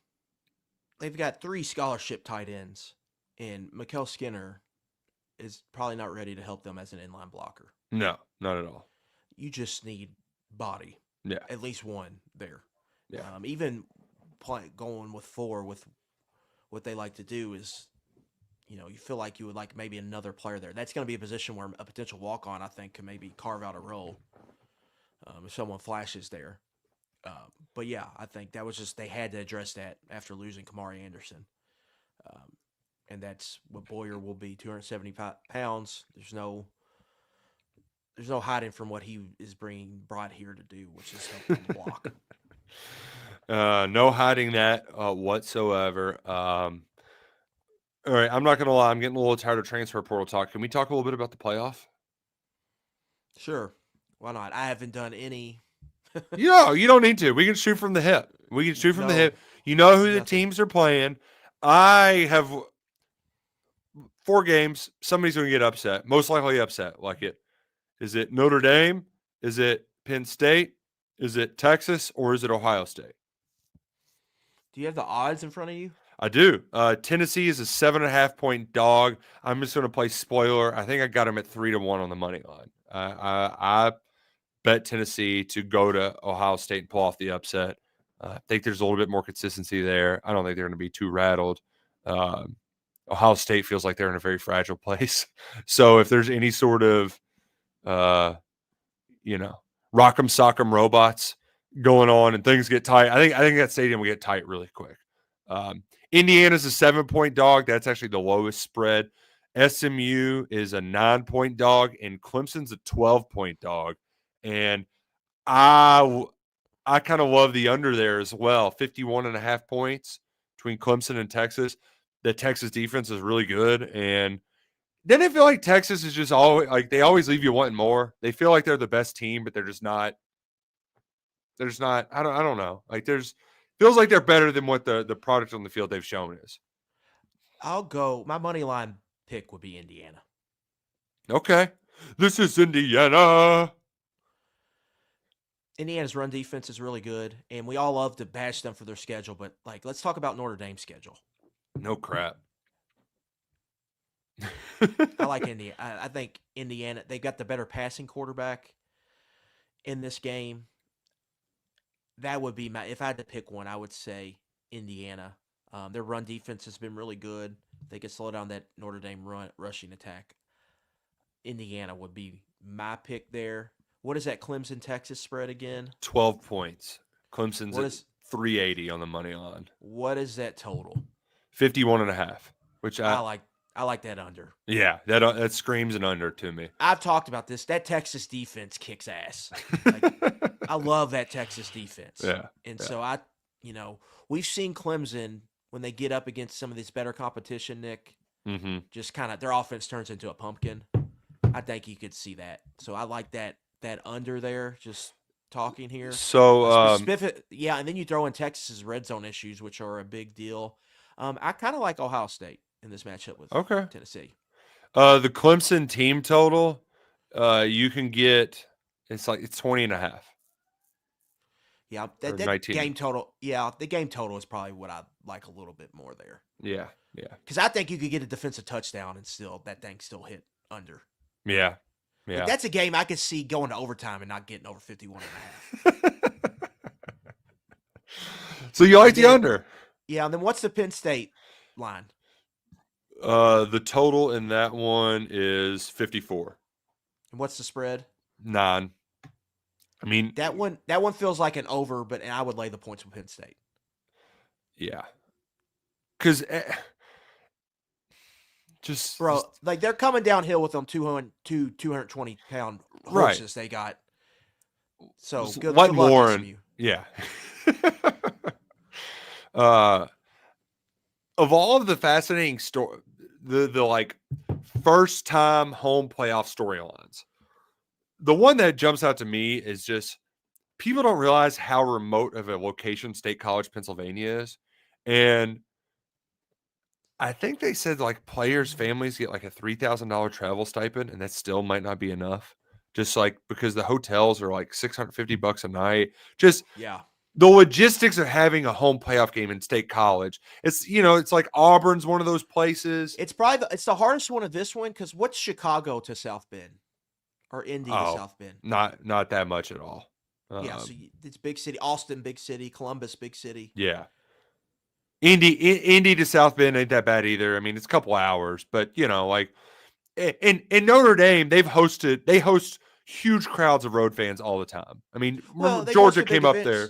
they've got 3 scholarship tight ends, and Mikael Skinner is probably not ready to help them as an inline blocker. No, not at all. You just need body. Yeah. At least one there. Yeah. Even going with 4 with what they like to do is, you feel like you would like maybe another player there. That's going to be a position where a potential walk-on, I think, can maybe carve out a role if someone flashes there. But yeah, I think that was just they had to address that after losing Kamari Anderson, and that's what Boyer will be, 270 pounds. There's no hiding from what he is brought here to do, which is help them block. No hiding that whatsoever. All right, I'm not gonna lie, I'm getting a little tired of transfer portal talk. Can we talk a little bit about the playoff? Sure, why not? I haven't done any You don't need to. We can shoot from the hip. You know who the teams are playing. I have 4 games. Somebody's going to get upset. Most likely upset. Like it. Is it Notre Dame? Is it Penn State? Is it Texas? Or is it Ohio State? Do you have the odds in front of you? I do. Tennessee is a 7.5-point dog. I'm just going to play spoiler. I think I got them at 3-1 on the money line. I bet Tennessee to go to Ohio State and pull off the upset. I think there's a little bit more consistency there. I don't think they're going to be too rattled. Ohio State feels like they're in a very fragile place. So if there's any sort of, rock'em sock'em robots going on and things get tight, I think that stadium will get tight really quick. Indiana's a 7-point dog. That's actually the lowest spread. SMU is a 9-point dog, and Clemson's a 12-point dog. And I kind of love the under there as well. 51.5 points between Clemson and Texas. The Texas defense is really good. And then I feel like Texas is just always like they always leave you wanting more. They feel like they're the best team, but they're just not. I don't know. Like feels like they're better than what the product on the field they've shown is. I'll go. My money line pick would be Indiana. Okay. This is Indiana. Indiana's run defense is really good, and we all love to bash them for their schedule, but let's talk about Notre Dame's schedule. No crap. I like Indiana. I think Indiana, they've got the better passing quarterback in this game. That would be if I had to pick one, I would say Indiana. Their run defense has been really good. They could slow down that Notre Dame rushing attack. Indiana would be my pick there. What is that Clemson Texas spread again? 12 points. Clemson's at 380 on the money line. What is that total? 51.5, which I like that under. Yeah, that screams an under to me. I've talked about this. That Texas defense kicks ass. I love that Texas defense. Yeah. And so we've seen Clemson when they get up against some of this better competition, Nick, just kind of their offense turns into a pumpkin. I think you could see that. So I like that under there, just talking here. So, and then you throw in Texas's red zone issues, which are a big deal. I kind of like Ohio State in this matchup with Tennessee. The Clemson team total, you can get it's 20.5. Yeah, that game total. Yeah, the game total is probably what I like a little bit more there. Yeah. Because I think you could get a defensive touchdown and that thing still hit under. Yeah. That's a game I could see going to overtime and not getting over 51.5. So you like the under? Yeah, and then what's the Penn State line? The total in that one is 54. And what's the spread? 9. I mean, that one feels like an over, but I would lay the points with Penn State. Yeah, because they're coming downhill with them 220-pound horses they got. So good luck, Warren. Yeah. Of all of the fascinating story, the first time home playoff storylines, the one that jumps out to me is just people don't realize how remote of a location State College, Pennsylvania is. And I think they said players' families get a $3,000 travel stipend, and that still might not be enough. Just because the hotels are $650 a night. Just the logistics of having a home playoff game in State College. It's it's like Auburn's one of those places. It's probably it's the hardest one of this one because what's Chicago to South Bend or Indy to South Bend? Not that much at all. So it's big city. Austin, big city. Columbus, big city. Yeah. Indy to South Bend ain't that bad either. I mean, it's a couple hours, but in Notre Dame, they host huge crowds of road fans all the time. I mean, Georgia came up there.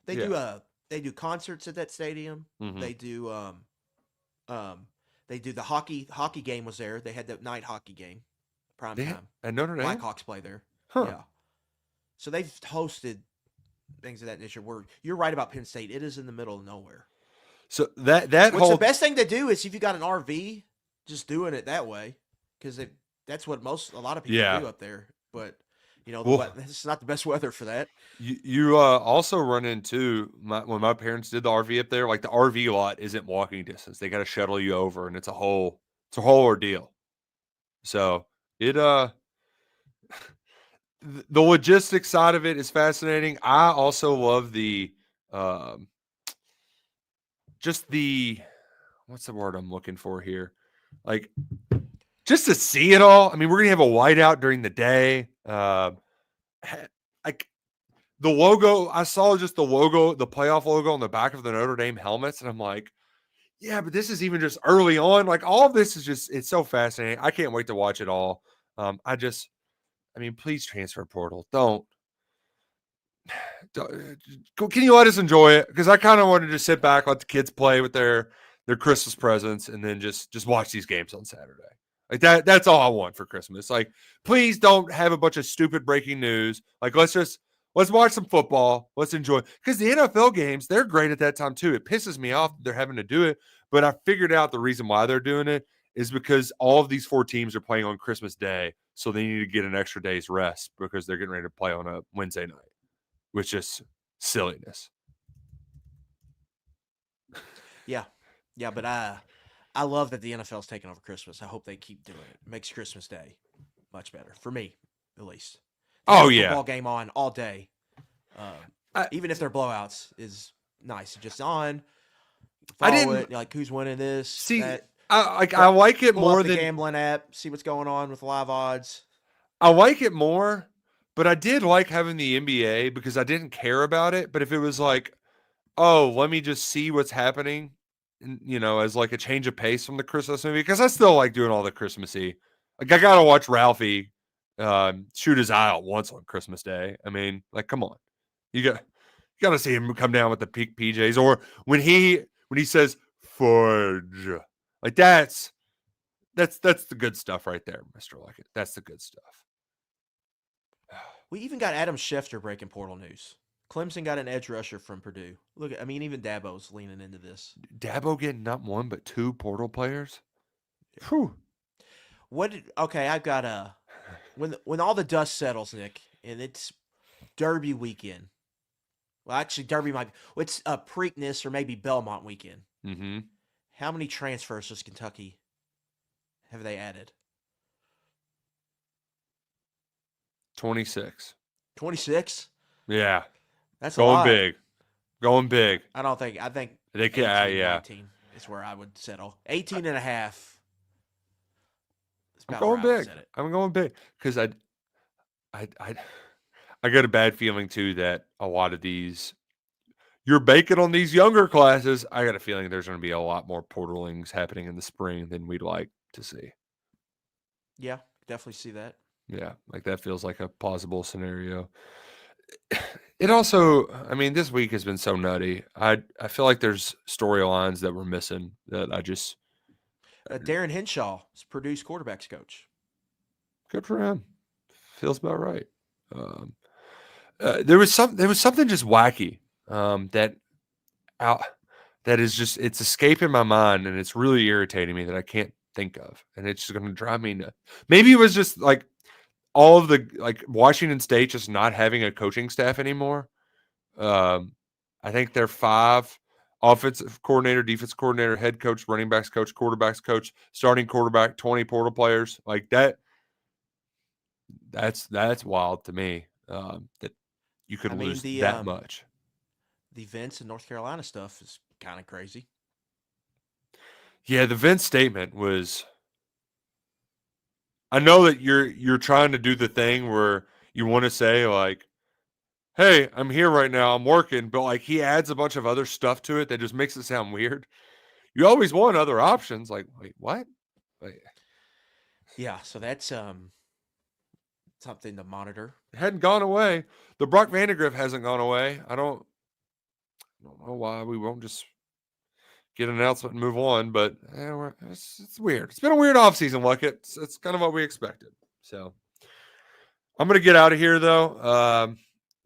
They do concerts at that stadium. Mm-hmm. They do the hockey game was there. They had the night hockey game, prime time. At Notre Dame, Blackhawks play there. Huh. Yeah. So they've hosted things of that nature. Where you're right about Penn State. It is in the middle of nowhere. So the best thing to do is if you got an RV, just doing it that way because that's what a lot of people do up there. But It's not the best weather for that. You also run into when my parents did the RV up there, like the RV lot isn't walking distance. They got to shuttle you over, and it's a whole ordeal. So it the logistics side of it is fascinating. I also love the just the what's the word I'm looking for here? Like just to see it all. I mean, we're gonna have a whiteout during the day. Like the logo, I saw just the logo, the playoff logo on the back of the Notre Dame helmets, and I'm like, yeah, but this is even just early on. Like all of this is just, it's so fascinating. I can't wait to watch it all. Please transfer portal. Don't can you let us enjoy it? Because I kind of wanted to sit back, let the kids play with their Christmas presents, and then just watch these games on Saturday. Like that's all I want for Christmas. Like, please don't have a bunch of stupid breaking news. Like, let's watch some football. Let's enjoy. Because the NFL games, they're great at that time too. It pisses me off that they're having to do it, but I figured out the reason why they're doing it is because all of these 4 teams are playing on Christmas Day, so they need to get an extra day's rest because they're getting ready to play on a Wednesday night, which is silliness. Yeah, but I love that the NFL's taking over Christmas. I hope they keep doing it. It makes Christmas Day much better for me, at least. Football game on all day, even if they're blowouts, is nice. Just on. Follow it. Like who's winning this? See, I like it more than the gambling app. See what's going on with live odds. I like it more, but I did like having the NBA because I didn't care about it. But if it was like, oh, let me just see what's happening, as like a change of pace from the Christmas movie, because I still like doing all the Christmassy. Like I gotta watch Ralphie shoot his eye out once on Christmas Day. I mean, like, come on, you gotta see him come down with the peak PJs, or when he says Forge, like that's the good stuff right there, Mr. Luckett. That's the good stuff. We even got Adam Schefter breaking portal news. Clemson got an edge rusher from Purdue. Look, even Dabo's leaning into this. Dabo getting not 1 but 2 portal players. Yeah. Whew. I've got when all the dust settles, Nick, and it's Derby weekend. Well, actually, Derby it's a Preakness or maybe Belmont weekend. Mm-hmm. How many transfers does Kentucky have they added? 26. 26? Yeah. That's going big. Going big. I think they can 18, 19 is where I would settle. 18 and a half. I'm going big. I'm going big because I got a bad feeling too that a lot of these you're banking on these younger classes. I got a feeling there's going to be a lot more portalings happening in the spring than we'd like to see. Yeah, definitely see that. Yeah, like that feels like a plausible scenario. It also, this week has been so nutty. I feel like there's storylines that we're missing that I just. Darren Henshaw is Purdue's quarterback's coach. Good for him. Feels about right. There was something just wacky that is just, it's escaping my mind and it's really irritating me that I can't think of, and it's just going to drive me nuts. Maybe it was just like all of the Washington State just not having a coaching staff anymore. I think they're 5 offensive coordinator, defense coordinator, head coach, running backs coach, quarterbacks coach, starting quarterback, 20 portal players like that. That's wild to me that you could lose that much. The Vince and North Carolina stuff is kind of crazy. Yeah, the Vince statement was. I know that you're trying to do the thing where you want to say like, "Hey, I'm here right now. I'm working," but like he adds a bunch of other stuff to it that just makes it sound weird. You always want other options. Like, wait, what? Yeah, so that's something to monitor. It hadn't gone away. The Brock Vandagriff hasn't gone away. I don't know why we won't just get an announcement and move on, but it's weird. It's been a weird offseason, Luckett. It's kind of what we expected. So I'm going to get out of here, though.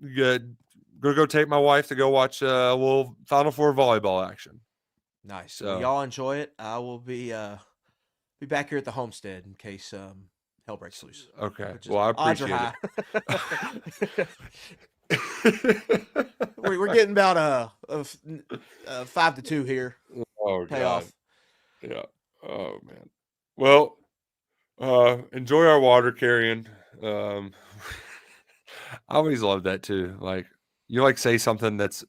Good. Going to go take my wife to go watch a little Final Four volleyball action. Nice. So y'all enjoy it. I will be back here at the homestead in case hell breaks loose. Okay. Well, I appreciate it. We're getting about a 5-2 here. Oh, payoff. God. Yeah. Oh, man. Well, enjoy our water carrying. I always love that too. Like, you like say something that's,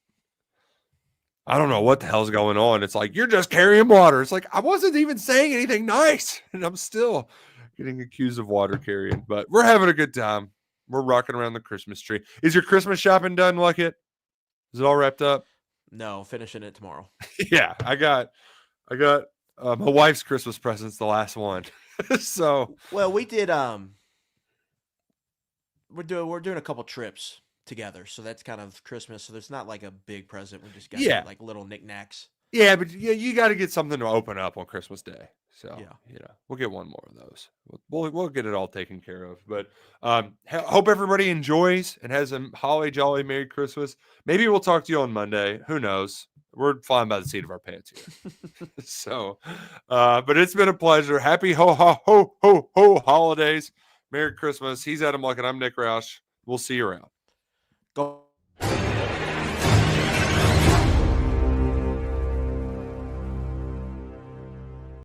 I don't know what the hell's going on. It's like, you're just carrying water. It's like, I wasn't even saying anything nice. And I'm still getting accused of water carrying. But we're having a good time. We're rocking around the Christmas tree. Is your Christmas shopping done, Luckett? Is it all wrapped up? No, finishing it tomorrow. Yeah, I got my wife's Christmas present's the last one. So, well, we did we're doing a couple trips together, so that's kind of Christmas. So there's not like a big present. We just got like little knickknacks. Yeah, but you got to get something to open up on Christmas Day. So we'll get one more of those. We'll get it all taken care of. But hope everybody enjoys and has a holly jolly Merry Christmas. Maybe we'll talk to you on Monday. Who knows? We're flying by the seat of our pants here. So, but it's been a pleasure. Happy ho holidays. Merry Christmas. He's Adam Luckett. I'm Nick Roush. We'll see you around. Go.